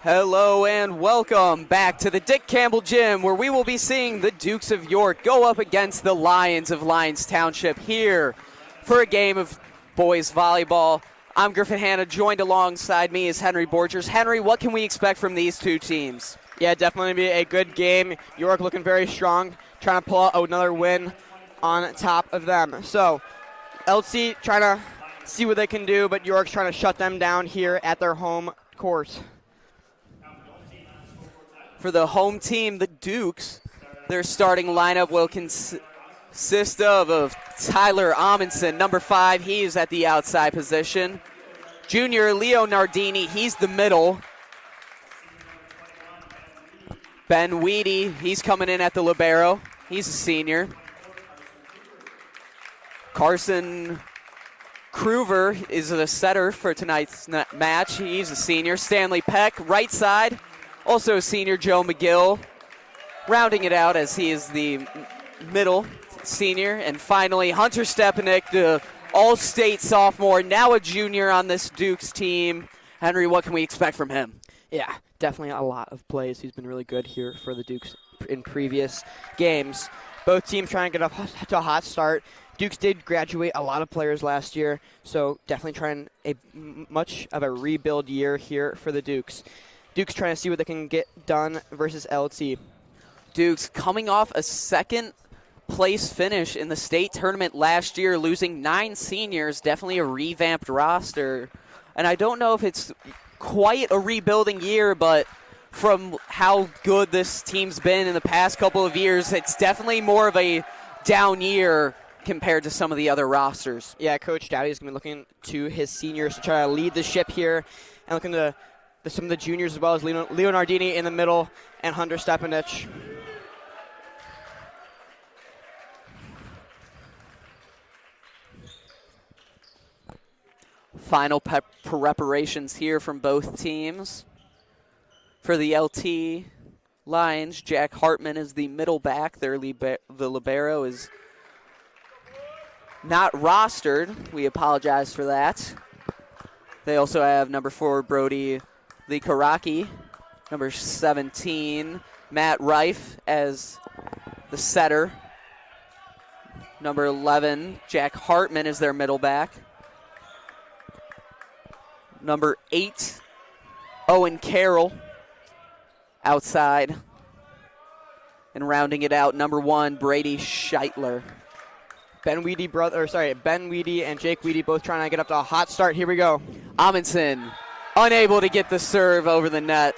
Hello and welcome back to the Dick Campbell Gym, where we will be seeing the Dukes of York go up against the Lions of Lyons Township here for a game of boys volleyball. I'm Griffin Hanna, joined alongside me is Henry Borgers. Henry, what can we expect from these two teams? Yeah, definitely be a good game. York looking very strong, trying to pull out another win on top of them. So, LC trying to see what they can do, but York's trying to shut them down here at their home court. For the home team, the Dukes, their starting lineup will consist of Tyler Amundsen, number 5. He's at the outside position. Junior Leo Nardini, he's the middle. Ben Weedy, he's coming in at the libero. He's a senior. Carson Kruver is the setter for tonight's match. He's a senior. Stanley Peck, right side. Also senior Joe McGill, rounding it out as he is the middle senior. And finally, Hunter Stepanek, the all-state sophomore, now a junior on this Dukes team. Henry, what can we expect from him? Yeah, definitely a lot of plays. He's been really good here for the Dukes in previous games. Both teams trying to get off to a hot start. Dukes did graduate a lot of players last year, so definitely trying much of a rebuild year here for the Dukes. Dukes trying to see what they can get done versus LT. Dukes coming off a second place finish in the state tournament last year, losing 9 seniors, definitely a revamped roster. And I don't know if it's quite a rebuilding year, but from how good this team's been in the past couple of years, it's definitely more of a down year compared to some of the other rosters. Yeah, Coach Dowdy is going to be looking to his seniors to try to lead the ship here and looking to some of the juniors as well as Leo Nardini in the middle and Hunter Stepanek. Final preparations here from both teams. For the LT Lions, Jack Hartman is the middle back. The libero is not rostered. We apologize for that. They also have number 4, Brody Likaraki, number 17, Matt Reif as the setter. Number 11, Jack Hartman is their middle back. Number 8, Owen Carroll outside. And rounding it out, number 1, Brady Scheitler. Ben Weedy and Jake Weedy both trying to get up to a hot start. Here we go. Amundsen unable to get the serve over the net.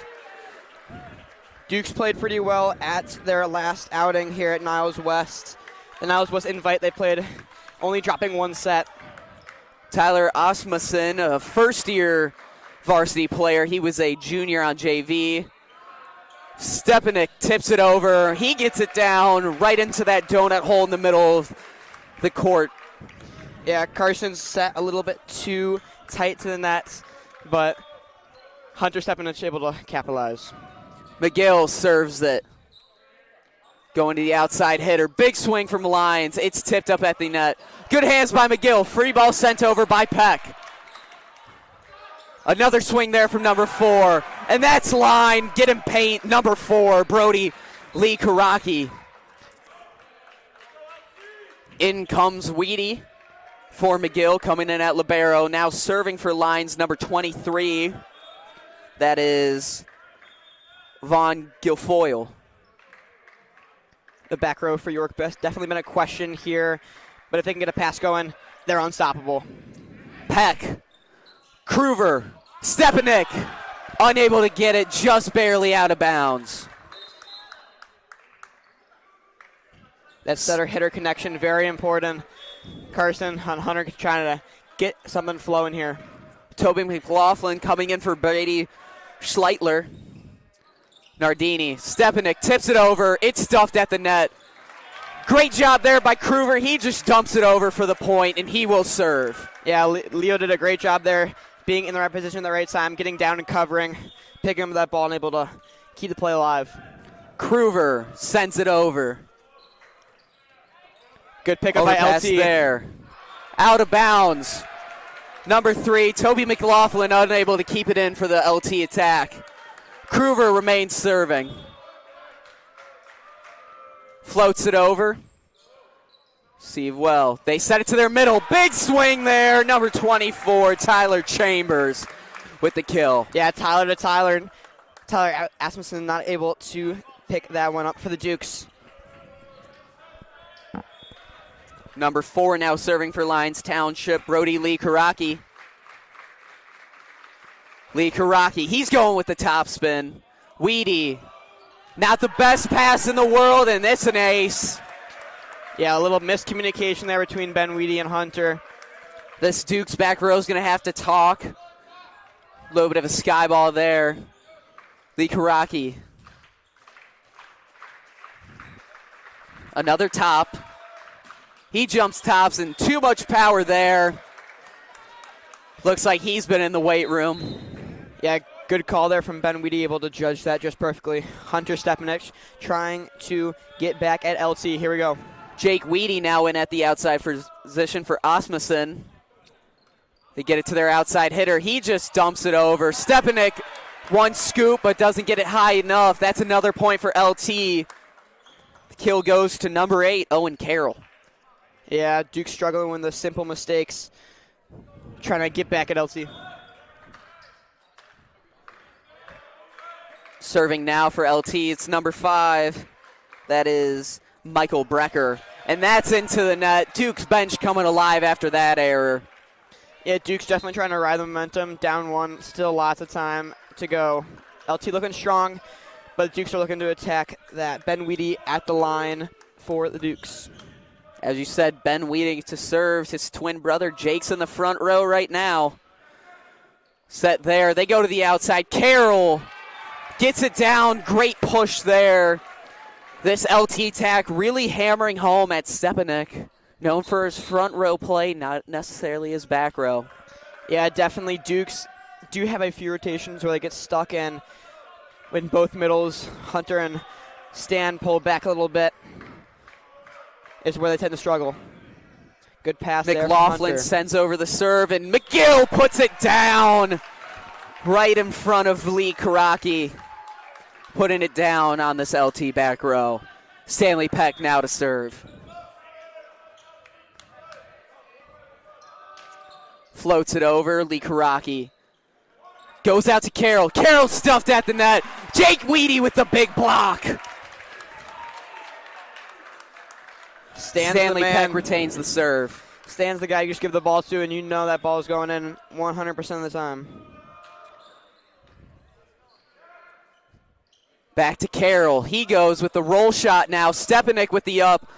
Dukes played pretty well at their last outing here at Niles West. The Niles West invite, they played only dropping 1 set. Tyler Asmussen, a first-year varsity player. He was a junior on JV. Stepanek tips it over. He gets it down right into that donut hole in the middle of the court. Yeah, Carson's set a little bit too tight to the net, but Hunter Stepanek able to capitalize. McGill serves it. Going to the outside hitter. Big swing from Lyons. It's tipped up at the net. Good hands by McGill. Free ball sent over by Peck. Another swing there from number 4. And that's line. Get him paint. Number 4, Brody Lee Karaki. In comes Weedy for McGill, coming in at libero. Now serving for Lyons, number 23. That is Vaughn Guilfoyle. The back row for York Best definitely been a question here, but if they can get a pass going, they're unstoppable. Peck, Kruver, Stepanek, unable to get it, just barely out of bounds. That setter-hitter connection, very important. Carson and Hunter trying to get something flowing here. Toby McLaughlin coming in for Brady Schleitler. Nardini, Stepanek tips it over. It's stuffed at the net. Great job there by Kruver. He just dumps it over for the point, and he will serve. Yeah, Leo did a great job there, being in the right position at the right time, getting down and covering, picking up that ball and able to keep the play alive. Kruver sends it over. Good pickup by LT. There. Out of bounds. Number 3, Toby McLaughlin unable to keep it in for the LT attack. Kruver remains serving. Floats it over. Receive well. They set it to their middle. Big swing there. Number 24, Tyler Chambers with the kill. Yeah, Tyler to Tyler. Tyler Asmussen not able to pick that one up for the Dukes. Number 4 now serving for Lyons Township, Brody Lee Karaki. Lee Karaki, he's going with the top spin. Weedy, not the best pass in the world, and it's an ace. Yeah, a little miscommunication there between Ben Weedy and Hunter. This Dukes back row is going to have to talk. A little bit of a sky ball there. Lee Karaki. Another top. He jumps tops and too much power there. Looks like he's been in the weight room. Yeah, good call there from Ben Weedy, able to judge that just perfectly. Hunter Stepanich trying to get back at LT. Here we go. Jake Weedy now in at the outside position for Asmussen. They get it to their outside hitter. He just dumps it over. Stepanik, one scoop, but doesn't get it high enough. That's another point for LT. The kill goes to number 8, Owen Carroll. Yeah, Duke struggling with the simple mistakes. Trying to get back at LT. Serving now for LT, it's number 5. That is Michael Brecker. And that's into the net. Duke's bench coming alive after that error. Yeah, Duke's definitely trying to ride the momentum. Down 1, still lots of time to go. LT looking strong, but the Dukes are looking to attack that. Ben Weedy at the line for the Dukes. As you said, Ben Weedy to serve. His twin brother Jake's in the front row right now. Set there. They go to the outside. Carroll gets it down. Great push there. This LT tack really hammering home at Stepanik. Known for his front row play, not necessarily his back row. Yeah, definitely Dukes do have a few rotations where they get stuck in when both middles, Hunter and Stan, pull back a little bit. Is where they tend to struggle. Good pass there. McLaughlin sends over the serve, and McGill puts it down right in front of Lee Karaki. Putting it down on this LT back row. Stanley Peck now to serve. Floats it over. Lee Karaki goes out to Carroll. Carroll stuffed at the net. Jake Weedy with the big block. Stanley Peck retains the serve. Stan's the guy you just give the ball to, and you know that ball is going in 100% of the time. Back to Carroll. He goes with the roll shot now. Stepanik with the up.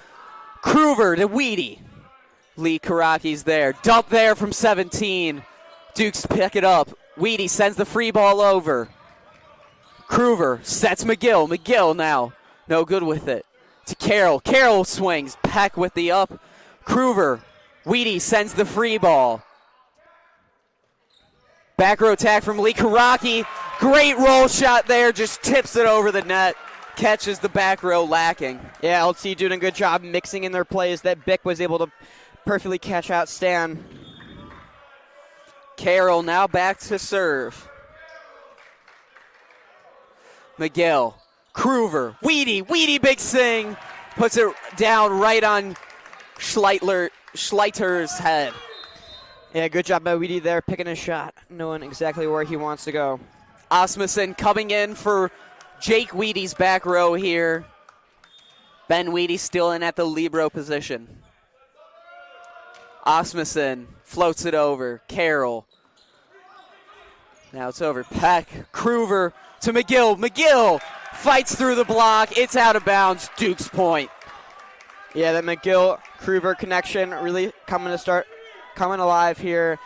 Kruver to Weedy. Lee Karaki's there. Dump there from 17. Dukes pick it up. Weedy sends the free ball over. Kruver sets McGill. McGill now no good with it. To Carroll. Carroll swings. Peck with the up. Kruver. Weedy sends the free ball. Back row attack from Lee Karaki. Great roll shot there. Just tips it over the net. Catches the back row lacking. Yeah, LT doing a good job mixing in their plays that Bick was able to perfectly catch out Stan. Carroll now back to serve. McGill. Kruver. Weedy. Weedy big sing. Puts it down right on Schleiter's head. Yeah, good job by Weedy there, picking a shot, knowing exactly where he wants to go. Asmussen coming in for Jake Weedy's back row here. Ben Weedy still in at the libero position. Asmussen floats it over. Carroll. Now it's over. Peck. Kruver to McGill. McGill fights through the block. It's out of bounds. Duke's point. Yeah, that McGill-Kruver connection really coming alive here.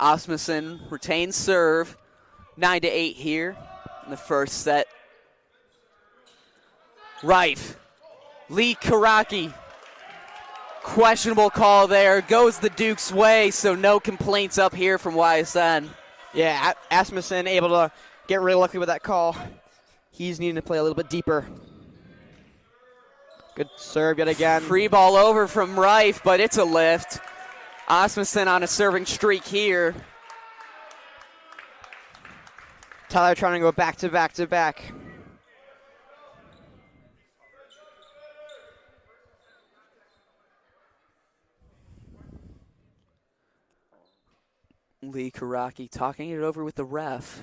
Asmussen retains serve. 9-8 here in the first set. Rife. Lee Karaki. Questionable call there. Goes the Duke's way, so no complaints up here from YSN. Yeah, Asmussen able to get really lucky with that call. He's needing to play a little bit deeper. Good serve yet again. Free ball over from Rife, but it's a lift. Asmussen on a serving streak here. Tyler trying to go back to back to back. Lee Karaki talking it over with the ref.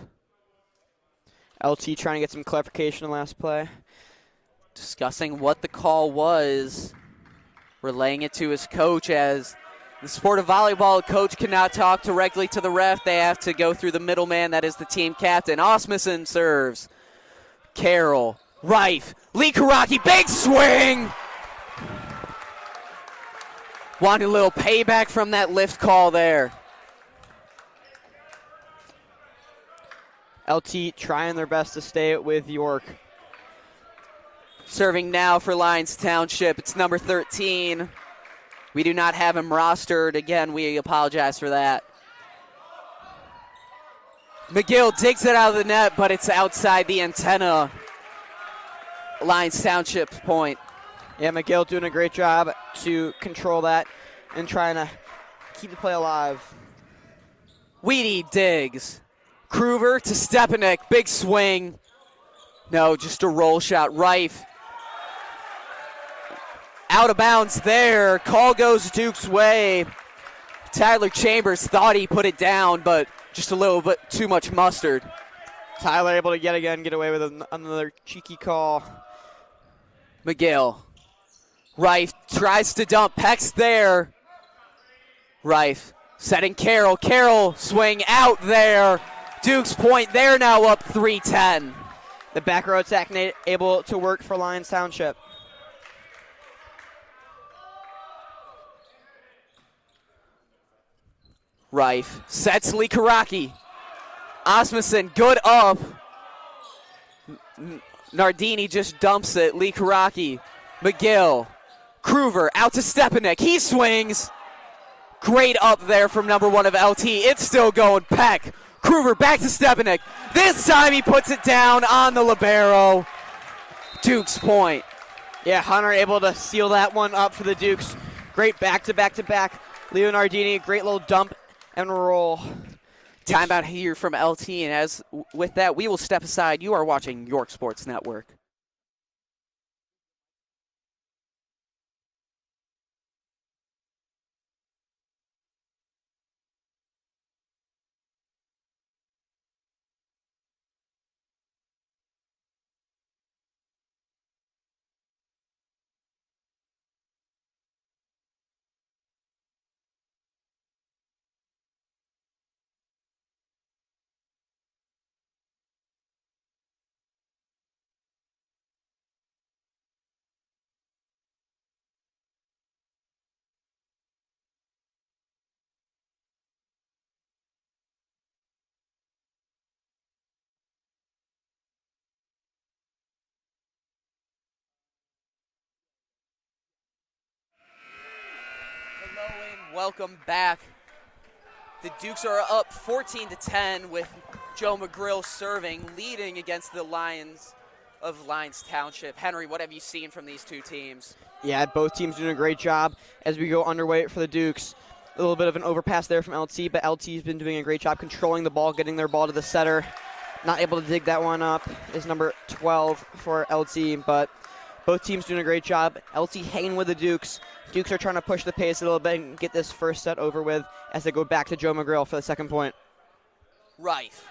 LT trying to get some clarification on last play. Discussing what the call was, relaying it to his coach. As in the sport of volleyball, a coach cannot talk directly to the ref. They have to go through the middleman, that is the team captain. Osmussen serves. Carroll, Reif, Lee Karaki, big swing! Wanted a little payback from that lift call there. LT trying their best to stay with York. Serving now for Lyons Township, it's number 13. We do not have him rostered. Again, we apologize for that. McGill digs it out of the net, but it's outside the antenna. Lyons Township's point. Yeah, McGill doing a great job to control that and trying to keep the play alive. Weedy digs. Kruver to Stepanek, big swing. No, just a roll shot. Reif out of bounds there. Call goes Duke's way. Tyler Chambers thought he put it down, but just a little bit too much mustard. Tyler able to get away with another cheeky call. McGill. Reif tries to dump. Peck's there. Reif setting Carroll. Carroll swing out there. Duke's point, they're now up 3-10. The back row attack able to work for Lyons Township. Reif sets Lee Karaki. Osmussen, good up. Nardini just dumps it. Lee Karaki. McGill. Kruver out to Stepanek. He swings. Great up there from number 1 of LT. It's still going. Peck. Kruver back to Stepanek. This time he puts it down on the libero. Duke's point. Yeah, Hunter able to seal that one up for the Dukes. Great back-to-back-to-back. Leo Nardini, great little dump and roll. Timeout here from LT, and as with that, we will step aside. You are watching York Sports Network. Welcome back. The Dukes are up 14-10 with Joe McGrill serving, leading against the Lions of Lyons Township. Henry, what have you seen from these two teams? Yeah, both teams doing a great job as we go underway for the Dukes. A little bit of an overpass there from LT, but LT's been doing a great job controlling the ball, getting their ball to the setter. Not able to dig that one up is number 12 for LT, but both teams doing a great job. LT hanging with the Dukes. Dukes are trying to push the pace a little bit and get this first set over with as they go back to Joe McGrill for the second point. Reif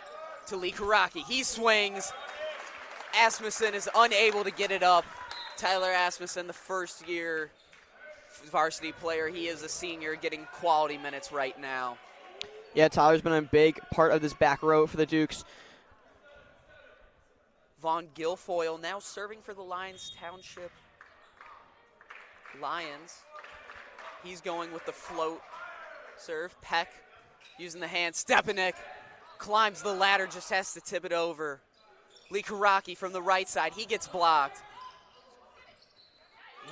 to Lee Karaki. He swings. Asmussen is unable to get it up. Tyler Asmussen, the first-year varsity player. He is a senior getting quality minutes right now. Yeah, Tyler's been a big part of this back row for the Dukes. Vaughn Guilfoyle now serving for the Lyons Township Lions. He's going with the float serve. Peck using the hand. Stepanek climbs the ladder, just has to tip it over. Lee Karaki from the right side. He gets blocked.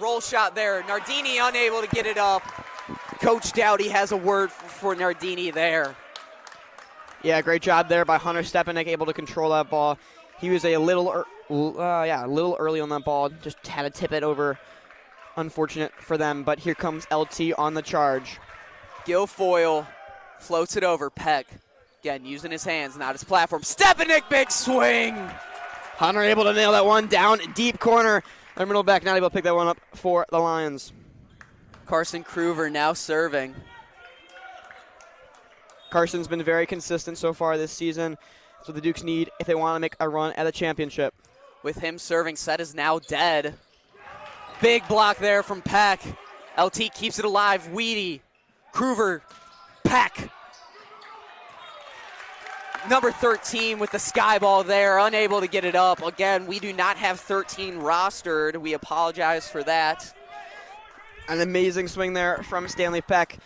Roll shot there. Nardini unable to get it up. Coach Dowdy has a word for Nardini there. Yeah, great job there by Hunter Stepanek, able to control that ball. He was a little early on that ball. Just had to tip it over. Unfortunate for them, but here comes LT on the charge. Guilfoyle floats it over. Peck Again, using his hands, not his platform. Stepanek, big swing! Hunter able to nail that one down deep corner. Their middle back not able to pick that one up for the Lions. Carson Kruver now serving. Carson's been very consistent so far this season. That's what the Dukes need if they want to make a run at a championship. With him serving, set is now dead. Big block there from Peck. LT keeps it alive. Weedy, Kruver, Peck. Number 13 with the sky ball there, unable to get it up. Again, we do not have 13 rostered. We apologize for that. An amazing swing there from Stanley Peck.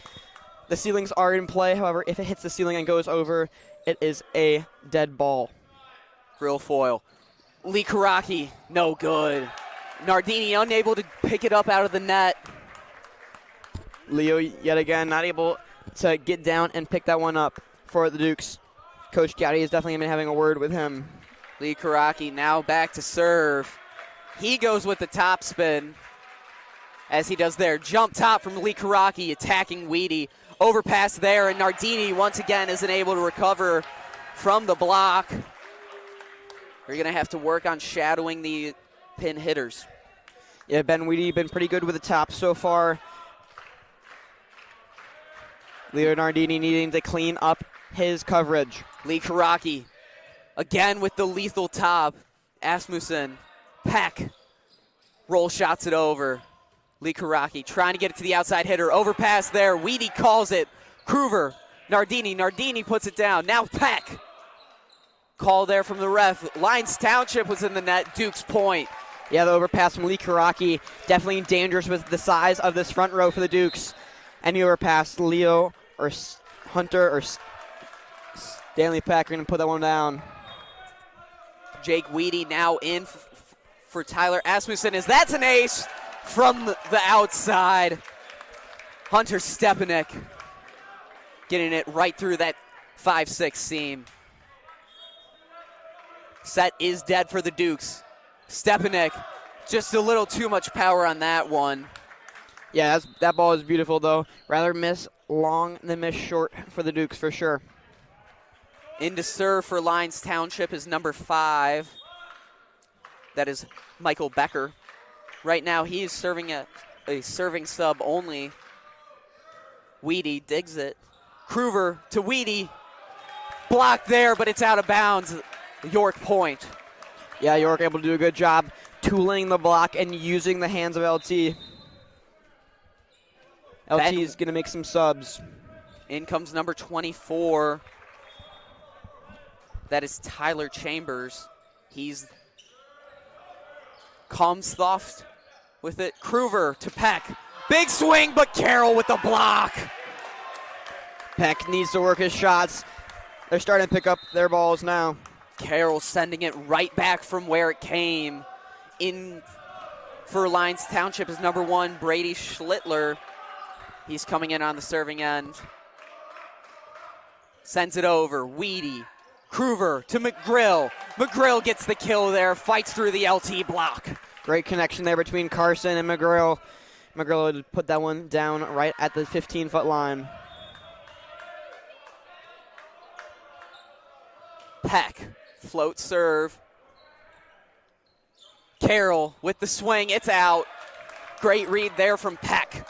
The ceilings are in play. However, if it hits the ceiling and goes over, it is a dead ball. Real foil. Lee Karaki, no good. Nardini unable to pick it up out of the net. Leo, yet again, not able to get down and pick that one up for the Dukes. Coach Gowdy is definitely been having a word with him. Lee Karaki now back to serve. He goes with the top spin, as he does there. Jump top from Lee Karaki, attacking Weedy. Overpass there, and Nardini once again isn't able to recover from the block. You're going to have to work on shadowing the pin hitters. Yeah, Ben Weedy been pretty good with the top so far. Leo Nardini needing to clean up his coverage. Lee Karaki again with the lethal top. Asmussen, Peck, roll shots it over. Lee Karaki trying to get it to the outside hitter. Overpass there. Weedy calls it. Kruver, Nardini. Nardini puts it down. Now Peck. Call there from the ref. Lyons Township was in the net. Duke's point. Yeah, the overpass from Lee Karaki. Definitely dangerous with the size of this front row for the Dukes. Any overpass, Leo or Hunter or Stanley Peck are going to put that one down. Jake Weedy now in for Tyler Asmussen. That's an ace from the outside. Hunter Stepanek getting it right through that 5-6 seam. Set is dead for the Dukes. Stepanek, just a little too much power on that one. Yeah, that ball is beautiful, though. Rather miss long than miss short for the Dukes, for sure. In to serve for Lyons Township is number 5. That is Michael Becker. Right now he is serving a serving sub only. Weedy digs it. Kruver to Weedy. Blocked there, but it's out of bounds. York point. Yeah, York able to do a good job tooling the block and using the hands of LT. LT is going to make some subs. In comes number 24. That is Tyler Chambers. He's calm soft with it. Kruver to Peck. Big swing, but Carroll with the block. Peck needs to work his shots. They're starting to pick up their balls now. Carroll sending it right back from where it came. In for Lyons Township is number 1, Brady Schlittler. He's coming in on the serving end. Sends it over. Weedy. Kruver to McGrill. McGrill gets the kill there. Fights through the LT block. Great connection there between Carson and McGrill. McGrill would put that one down right at the 15-foot line. Peck. Float serve. Carroll with the swing. It's out. Great read there from Peck.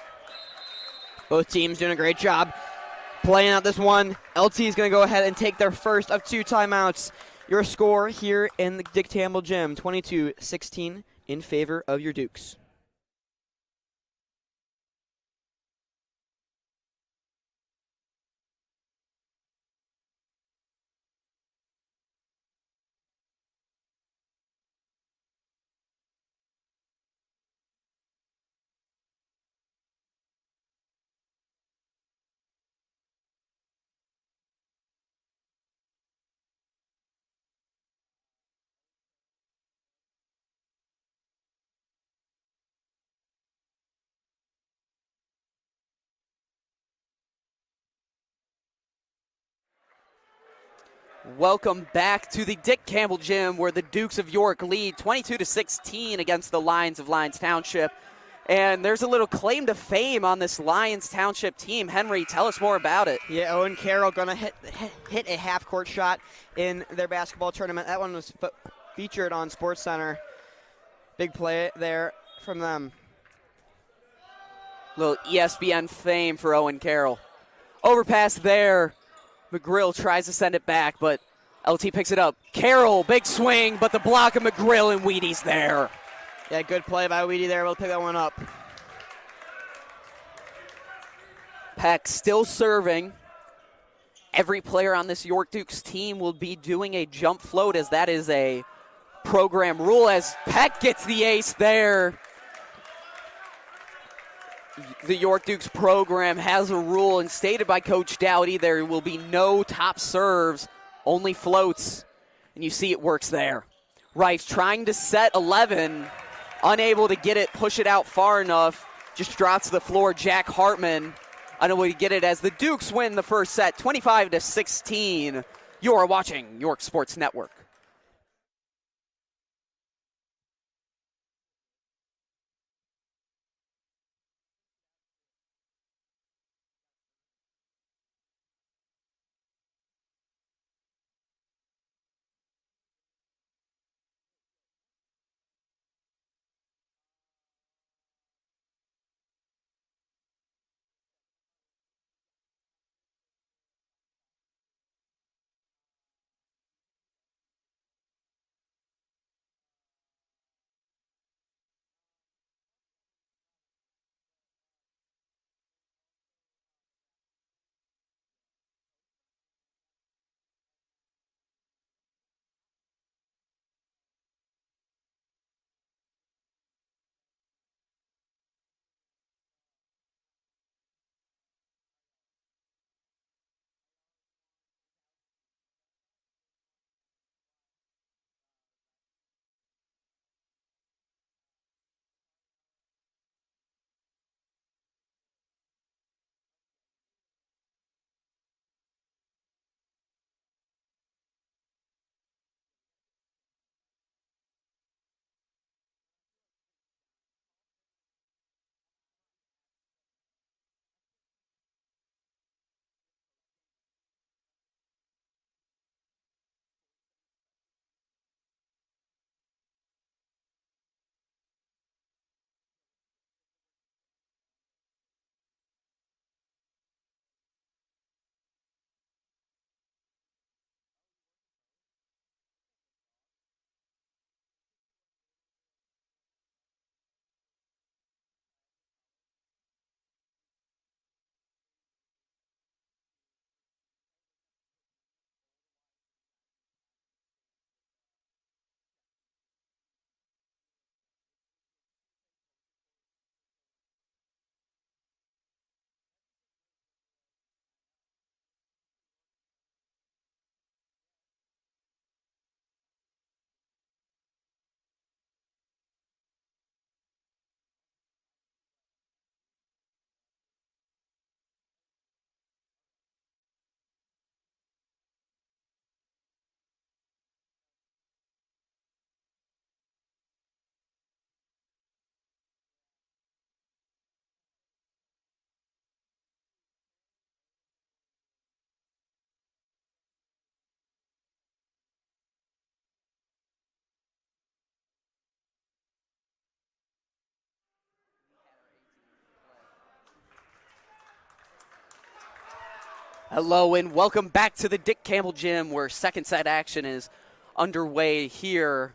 Both teams doing a great job playing out this one. LT is going to go ahead and take their first of 2 timeouts. Your score here in the Dick Campbell Gym, 22-16 in favor of your Dukes. Welcome back to the Dick Campbell Gym, where the Dukes of York lead 22-16 against the Lions of Lyons Township. And there's a little claim to fame on this Lyons Township team. Henry, tell us more about it. Yeah, Owen Carroll going to hit a half-court shot in their basketball tournament. That one was featured on SportsCenter. Big play there from them. Little ESPN fame for Owen Carroll. Overpass there. McGrill tries to send it back, but LT picks it up. Carroll, big swing, but the block of McGrill and Wheaty's there. Yeah, good play by Wheaty there. We'll pick that one up. Peck still serving. Every player on this York Dukes team will be doing a jump float, as that is a program rule, as Peck gets the ace there. The York Dukes program has a rule, and stated by Coach Dowdy, there will be no top serves, only floats. And you see it works there. Rice trying to set 11, unable to get it, push it out far enough, just drops to the floor. Jack Hartman unable to get it as the Dukes win the first set, 25-16. You're watching York Sports Network. Hello and welcome back to the Dick Campbell Gym, where second set action is underway here.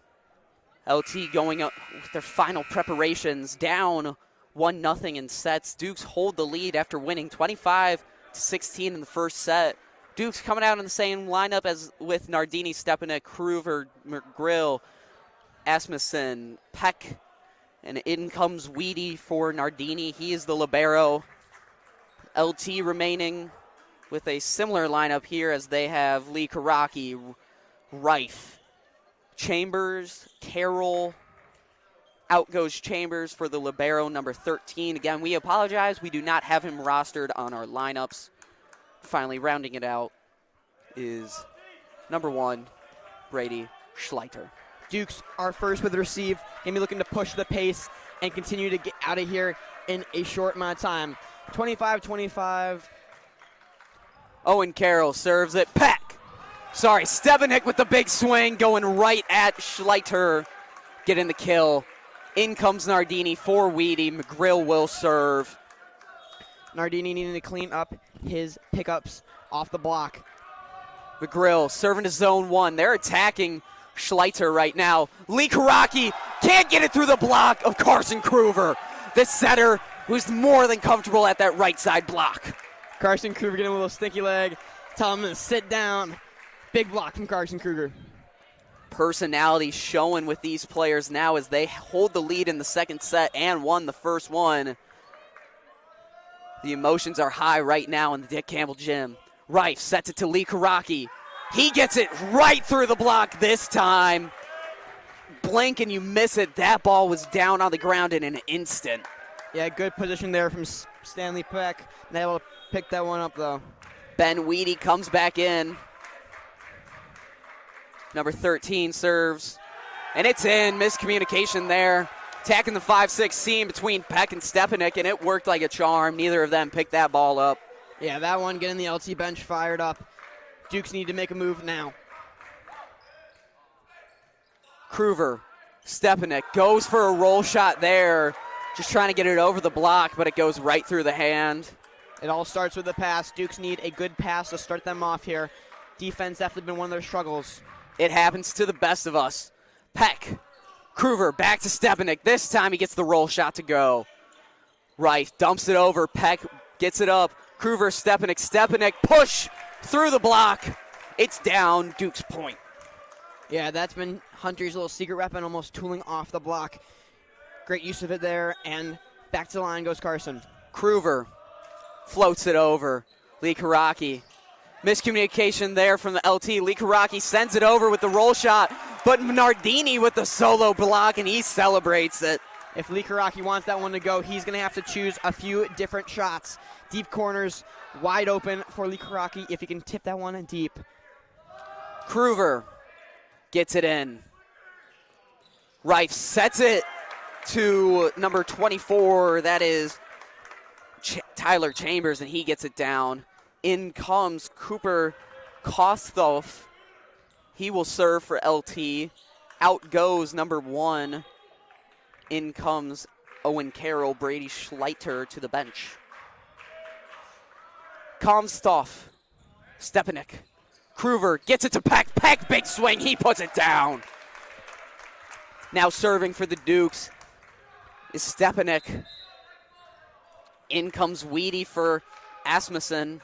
LT going up with their final preparations, down 1-0 in sets. Dukes hold the lead after winning 25-16 in the first set. Dukes coming out in the same lineup as with Nardini, Stepanek, Kruver, McGrill, Asmussen, Peck, and in comes Wheaty for Nardini. He is the libero. LT remaining with a similar lineup here, as they have Lee Karaki, Rife, Chambers, Carroll. Out goes Chambers for the libero, number 13. Again, we apologize. We do not have him rostered on our lineups. Finally, rounding it out is number 1, Brady Schleiter. Dukes are first with the receive. Going to be looking to push the pace and continue to get out of here in a short amount of time. 25-25. Owen Carroll serves it. Stepanek with the big swing, going right at Schleiter, getting the kill. In comes Nardini for Weedy. McGrill will serve. Nardini needing to clean up his pickups off the block. McGrill serving to zone 1. They're attacking Schleiter right now. Lee Karaki can't get it through the block of Carson Kruger, the setter who's more than comfortable at that right side block. Carson Kruger getting a little stinky leg. Tell him to sit down. Big block from Carson Kruger. Personality showing with these players now as they hold the lead in the second set and won the first one. The emotions are high right now in the Dick Campbell gym. Rife sets it to Lee Karaki. He gets it right through the block this time. Blink and you miss it. That ball was down on the ground in an instant. Yeah, good position there from Stanley Peck. Not able to pick that one up, though. Ben Weedy comes back in. Number 13 serves. And it's in. Miscommunication there. Attacking the 5-6 seam between Peck and Stepanek, and it worked like a charm. Neither of them picked that ball up. Yeah, that one getting the LT bench fired up. Dukes need to make a move now. Kruger, Stepanek goes for a roll shot there. Just trying to get it over the block, but it goes right through the hand. It all starts with a pass. Dukes need a good pass to start them off here. Defense definitely been one of their struggles. It happens to the best of us. Peck, Kruger back to Stepanek. This time he gets the roll shot to go. Rice dumps it over. Peck gets it up. Kruger, Stepanek push through the block. It's down. Duke's point. Yeah, that's been Hunter's little secret weapon, almost tooling off the block. Great use of it there, and back to the line goes Carson. Kruger floats it over. Lee Karaki. Miscommunication there from the LT. Lee Karaki sends it over with the roll shot, but Nardini with the solo block, and he celebrates it. If Lee Karaki wants that one to go, he's going to have to choose a few different shots. Deep corners, wide open for Lee Karaki if he can tip that one in deep. Kruger gets it in. Rife sets it to number 24. That is Tyler Chambers, and he gets it down. In comes Cooper Kosthoff. He will serve for LT. Out goes number 1. In comes Owen Carroll. Brady Schleiter to the bench. Kosthoff. Stepanek. Kruger gets it to Peck. Peck, big swing. He puts it down. Now serving for the Dukes is Stepanek. In comes Weedy for Asmussen.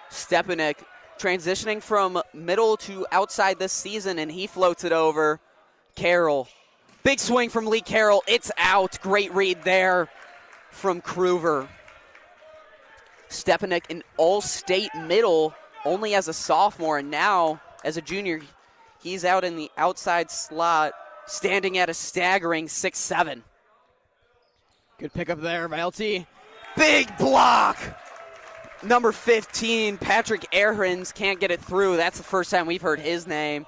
Stepanek transitioning from middle to outside this season, and he floats it over. Carroll. Big swing from Lee Carroll. It's out. Great read there from Kruger. Stepanek, an all-state middle, only as a sophomore, and now as a junior, he's out in the outside slot, standing at a staggering 6'7". Good pickup there by LT. Big block! Number 15, Patrick Ahrens, can't get it through. That's the first time we've heard his name,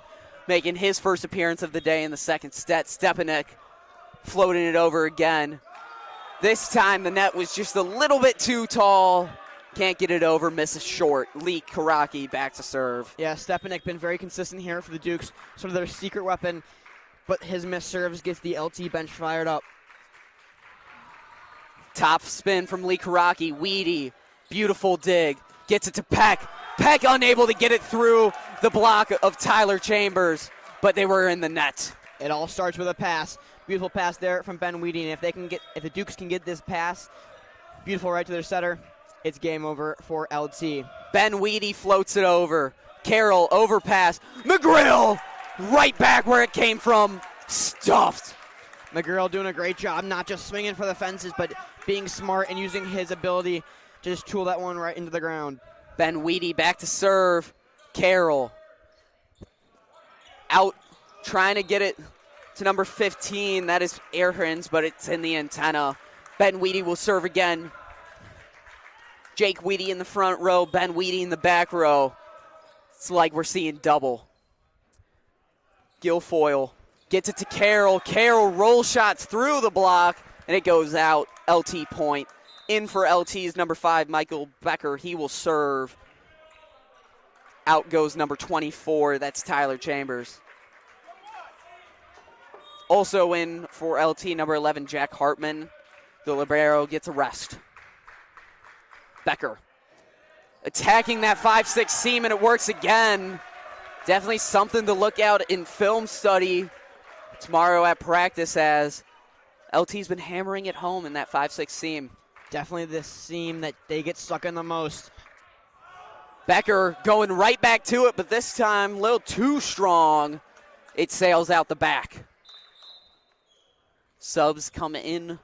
making his first appearance of the day in the second set. Stepanek floating it over again. This time the net was just a little bit too tall. Can't get it over, misses short. Lee Karaki back to serve. Yeah, Stepanek been very consistent here for the Dukes. Sort of their secret weapon, but his missed serves gets the LT bench fired up. Top spin from Lee Karaki. Weedy, beautiful dig. Gets it to Peck. Peck unable to get it through the block of Tyler Chambers, but they were in the net. It all starts with a pass. Beautiful pass there from Ben Weedy, and if the Dukes can get this pass, beautiful right to their setter, it's game over for LT. Ben Weedy floats it over. Carroll overpass. McGrill right back where it came from. Stuffed. McGrill doing a great job, not just swinging for the fences, but being smart and using his ability to just tool that one right into the ground. Ben Weedy back to serve. Carroll out trying to get it to number 15. That is Ahrens, but it's in the antenna. Ben Weedy will serve again. Jake Weedy in the front row, Ben Weedy in the back row. It's like we're seeing double. Guilfoyle Gets it to Carroll. Carroll roll shots through the block, and it goes out. LT point. In for LT's number 5, Michael Becker. He will serve. Out goes number 24. That's Tyler Chambers. Also in for LT, number 11, Jack Hartman. The libero gets a rest. Becker attacking that 5-6 seam, and it works again. Definitely something to look out in film study tomorrow at practice, as LT's been hammering it home in that 5-6 seam. Definitely the seam that they get stuck in the most. Becker going right back to it, but this time a little too strong. It sails out the back. Subs come in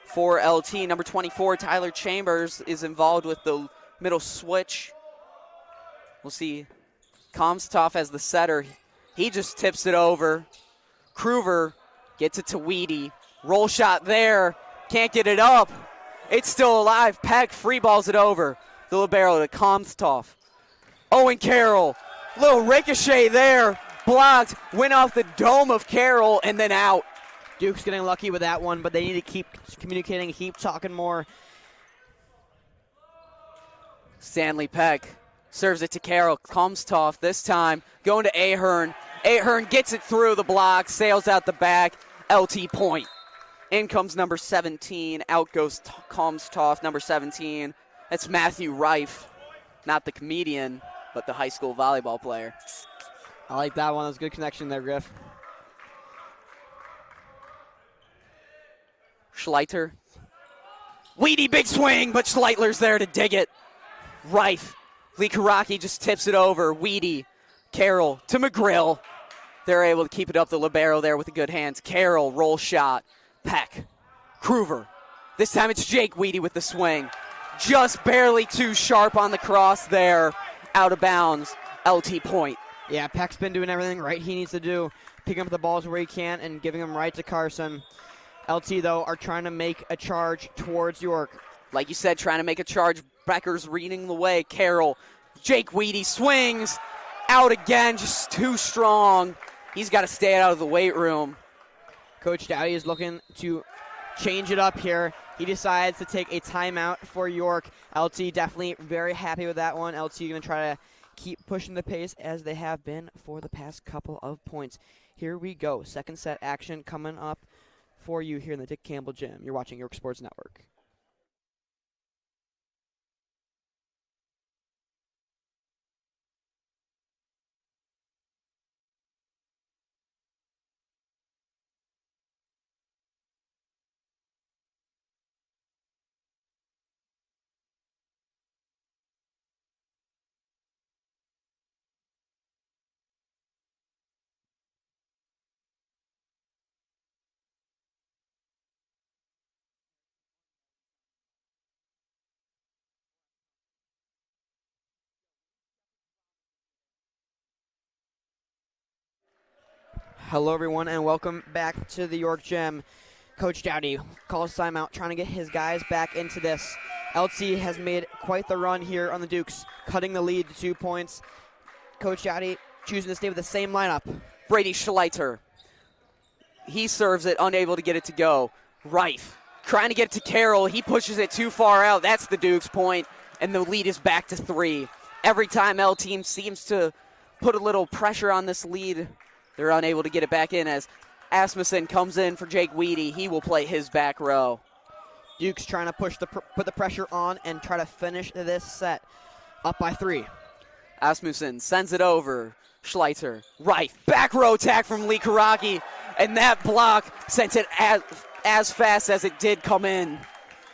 for LT. Number 24, Tyler Chambers, is involved with the middle switch. We'll see Comstoff as the setter. He just tips it over. Kruver gets it to Weedy. Roll shot there. Can't get it up. It's still alive. Peck free balls it over. The libero to Comstoff. Owen Carroll. Little ricochet there. Blocked. Went off the dome of Carroll and then out. Duke's getting lucky with that one, but they need to keep communicating, keep talking more. Stanley Peck serves it to Carroll. Comstoff this time going to Ahern. Ahern gets it through the block, sails out the back. LT point. In comes number 17. Out goes Comstoff, number 17. That's Matthew Reif. Not the comedian, but the high school volleyball player. I like that one. That was a good connection there, Griff. Schleiter. Weedy, big swing, but Schleitler's there to dig it. Reif. Lee Karaki just tips it over. Weedy. Carroll to McGrill. They're able to keep it up the libero there with the good hands. Carroll, roll shot. Peck. Kruver. This time it's Jake Weedy with the swing. Just barely too sharp on the cross there. Out of bounds. LT point. Yeah, Peck's been doing everything right he needs to do. Picking up the balls where he can and giving them right to Carson. LT, though, are trying to make a charge towards York. Like you said, trying to make a charge. Becker's reading the way. Carroll. Jake Weedy swings. Out again, just too strong. He's got to stay out of the weight room. Coach Dowdy is looking to change it up here. He decides to take a timeout for York. LT definitely very happy with that one. LT going to try to keep pushing the pace as they have been for the past couple of points. Here we go. Second set action coming up for you here in the Dick Campbell Gym. You're watching York Sports Network. Hello, everyone, and welcome back to the York Gym. Coach Dowdy calls timeout, trying to get his guys back into this. LT has made quite the run here on the Dukes, cutting the lead to 2 points. Coach Dowdy choosing to stay with the same lineup. Brady Schleiter. He serves it, unable to get it to go. Reif trying to get it to Carroll. He pushes it too far out. That's the Dukes point, and the lead is back to 3. Every time L team seems to put a little pressure on this lead, they're unable to get it back in as Asmussen comes in for Jake Weedy. He will play his back row. Dukes trying to put the pressure on and try to finish this set up by 3. Asmussen sends it over. Schleiter, right, back row attack from Lee Karaki, and that block sent it as fast as it did come in.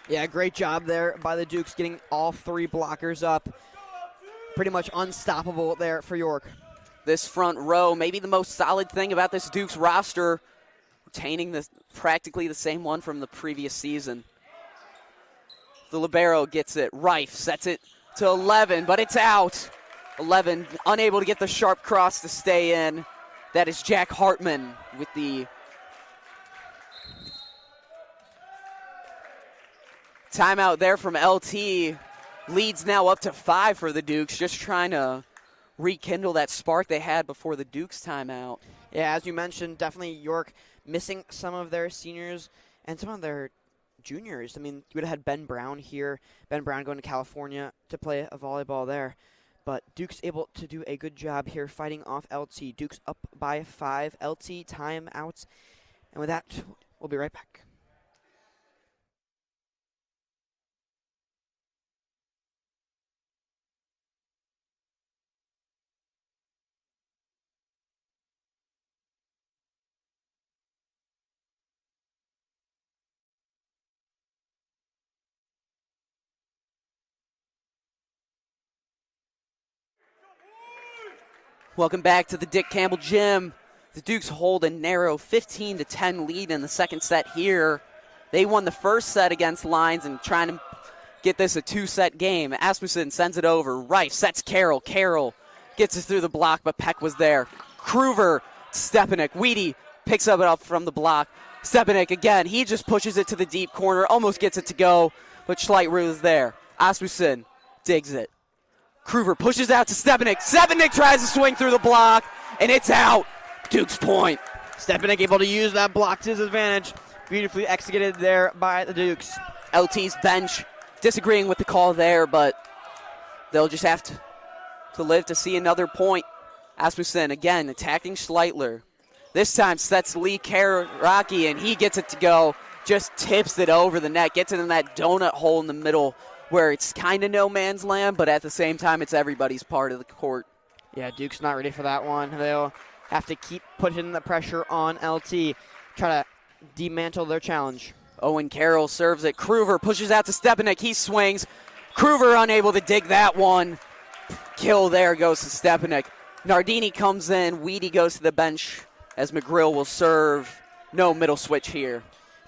Yeah, great job there by the Dukes getting all 3 blockers up. Pretty much unstoppable there for York. This front row, maybe the most solid thing about this Dukes roster, retaining practically the same one from the previous season. The libero gets it. Reif sets it to 11, but it's out. 11 unable to get the sharp cross to stay in. That is Jack Hartman with the timeout there from LT. Leads now up to 5 for the Dukes, just trying to rekindle that spark they had before the Dukes timeout. Yeah, as you mentioned, definitely York missing some of their seniors and some of their juniors. I mean, you would have had Ben Brown here. Ben Brown going to California to play a volleyball there. But Duke's able to do a good job here fighting off LT. Duke's up by 5. LT timeouts. And with that, we'll be right back. Welcome back to the Dick Campbell Gym. The Dukes hold a narrow 15-10 lead in the second set here. They won the first set against Lyons and trying to get this a 2-set game. Asmussen sends it over. Rife sets Carroll. Carroll gets it through the block, but Peck was there. Kruver, Stepanek. Weedy picks up from the block. Stepanek again. He just pushes it to the deep corner, almost gets it to go, but Schleiter was there. Asmussen digs it. Kruver pushes out to Stepanek. Stepanek tries to swing through the block, and it's out. Duke's point. Stepanek able to use that block to his advantage. Beautifully executed there by the Dukes. LT's bench disagreeing with the call there, but they'll just have to live to see another point. Asmussen again attacking Schleiter. This time sets Lee Karaki, and he gets it to go. Just tips it over the net, gets it in that donut hole in the middle where it's kind of no man's land, but at the same time it's everybody's part of the court. Yeah, Duke's not ready for that one. They'll have to keep putting the pressure on LT, try to dismantle their challenge. Owen Carroll serves it. Kruver pushes out to Stepanek. He swings. Kruver unable to dig that one. Kill there goes to Stepanek. Nardini comes in. Weedy goes to the bench as McGrill will serve. No middle switch here.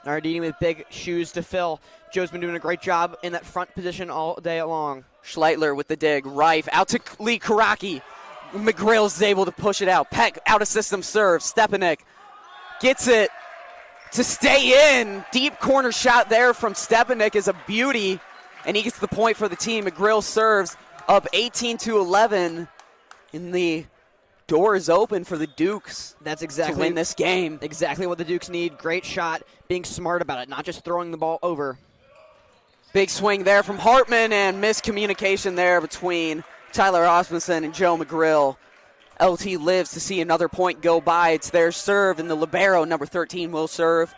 Nardini with big shoes to fill. Joe's been doing a great job in that front position all day long. Schleiter with the dig. Rife out to Lee Karaki. McGrill's able to push it out. Peck out of system serve. Stepanek gets it to stay in. Deep corner shot there from Stepanek is a beauty, and he gets the point for the team. McGrill serves up 18-11, and the door is open for the Dukes. That's exactly to win this game. Exactly what the Dukes need. Great shot, being smart about it, not just throwing the ball over. Big swing there from Hartman, and miscommunication there between Tyler Asmussen and Joe McGrill. LT lives to see another point go by. It's their serve, and the libero, number 13, will serve.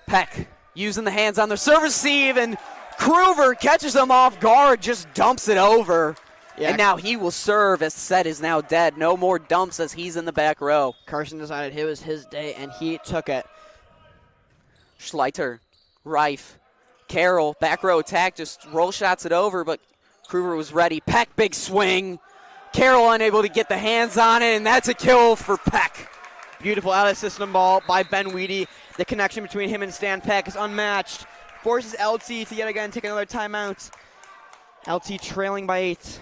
Peck using the hands on the serve receive, and Kruver catches him off guard, just dumps it over. Yeah. And now he will serve as set is now dead. No more dumps as he's in the back row. Carson decided it was his day, and he took it. Schleiter, Rife, Carroll, back row attack, just roll shots it over, but Kruver was ready. Peck, big swing. Carroll unable to get the hands on it, and that's a kill for Peck. Beautiful out-of-system ball by Ben Weedy. The connection between him and Stan Peck is unmatched. Forces LT to yet again take another timeout. LT trailing by 8.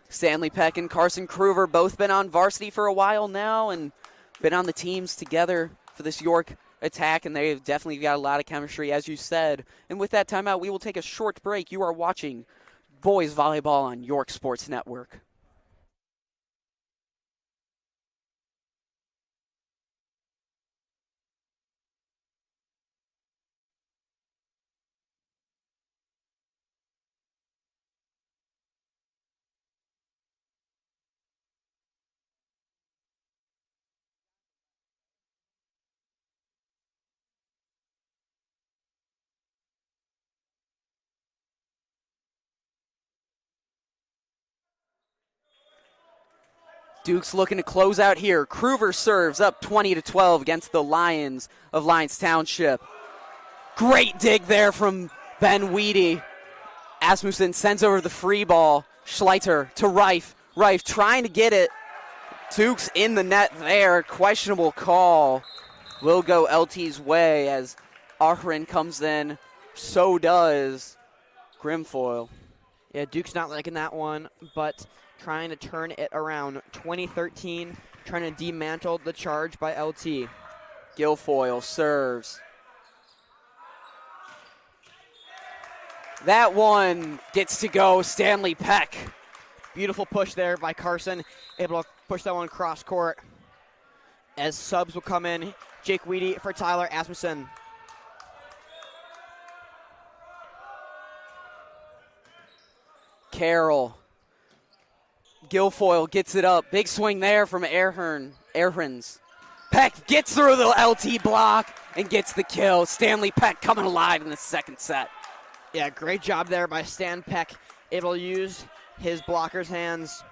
Stanley Peck and Carson Kruver both been on varsity for a while now and been on the teams together for this York attack, and they've definitely got a lot of chemistry, as you said. And with that timeout, we will take a short break. You are watching boys volleyball on York Sports Network. Duke's looking to close out here. Kruver serves up 20-12 against the Lions of Lyons Township. Great dig there from Ben Weedy. Asmussen sends over the free ball. Schleiter to Rife. Rife trying to get it. Duke's in the net there. Questionable call. Will go LT's way as Ahrin comes in. So does Grimfoil. Yeah, Duke's not liking that one, but trying to turn it around. 2013, trying to dismantle the charge by LT. Guilfoyle serves. That one gets to go Stanley Peck. Beautiful push there by Carson, able to push that one cross court. As subs will come in, Jake Weedy for Tyler Asmussen. Carroll. Guilfoyle gets it up. Big swing there from Ahrens. Peck gets through the LT block and gets the kill. Stanley Peck coming alive in the second set. Yeah, great job there by Stan Peck, able to use his blocker's hands.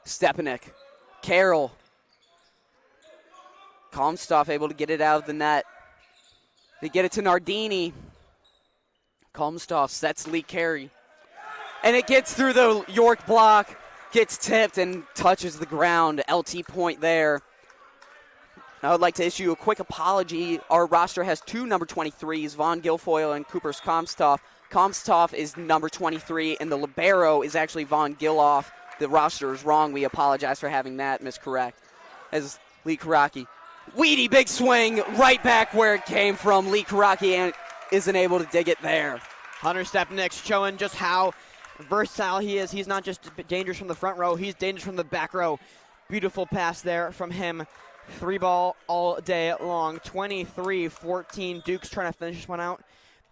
Stepanek. Carroll. Comstoff able to get it out of the net. They get it to Nardini. Comstoff sets Lee Carey. And it gets through the York block, gets tipped and touches the ground. LT point there. I would like to issue a quick apology. Our roster has two number 23s, Vaughn Guilfoyle and Cooper's Comstoff. Comstoff is number 23, and the libero is actually Vaughn Giloff. The roster is wrong. We apologize for having that miscorrect. As Lee Karaki. Weedy, big swing, right back where it came from. Lee Karaki isn't able to dig it there. Hunter Stepanek showing just how versatile he is. He's not just dangerous from the front row, he's dangerous from the back row. Beautiful pass there from him. 3-ball all day long. 23-14. Duke's trying to finish this one out.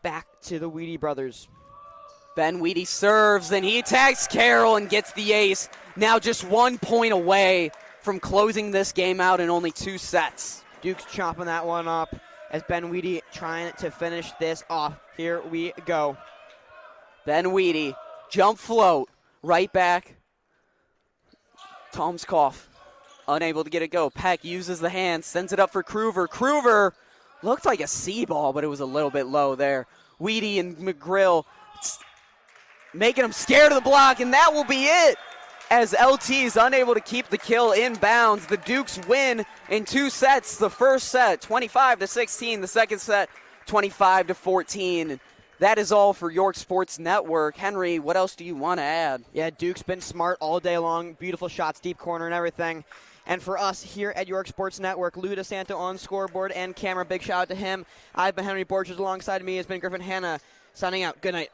Back to the Weedy brothers. Ben Weedy serves, and he attacks Carroll and gets the ace. Now just 1 point away from closing this game out in only 2 sets. Duke's chopping that one up as Ben Weedy trying to finish this off. Here we go. Ben Weedy, jump float, right back. Tomskoff, unable to get it go. Peck uses the hand, sends it up for Kruver. Kruver looked like a C ball, but it was a little bit low there. Weedy and McGrill making him scared of the block, and that will be it. As LT is unable to keep the kill inbounds, the Dukes win in 2 sets. The first set, 25-16. The second set, 25-14. That is all for York Sports Network. Henry, what else do you want to add? Yeah, Duke's been smart all day long. Beautiful shots, deep corner and everything. And for us here at York Sports Network, Lou DeSanto on scoreboard and camera. Big shout out to him. I've been Henry Borges. Alongside me has been Griffin Hanna. Signing out. Good night.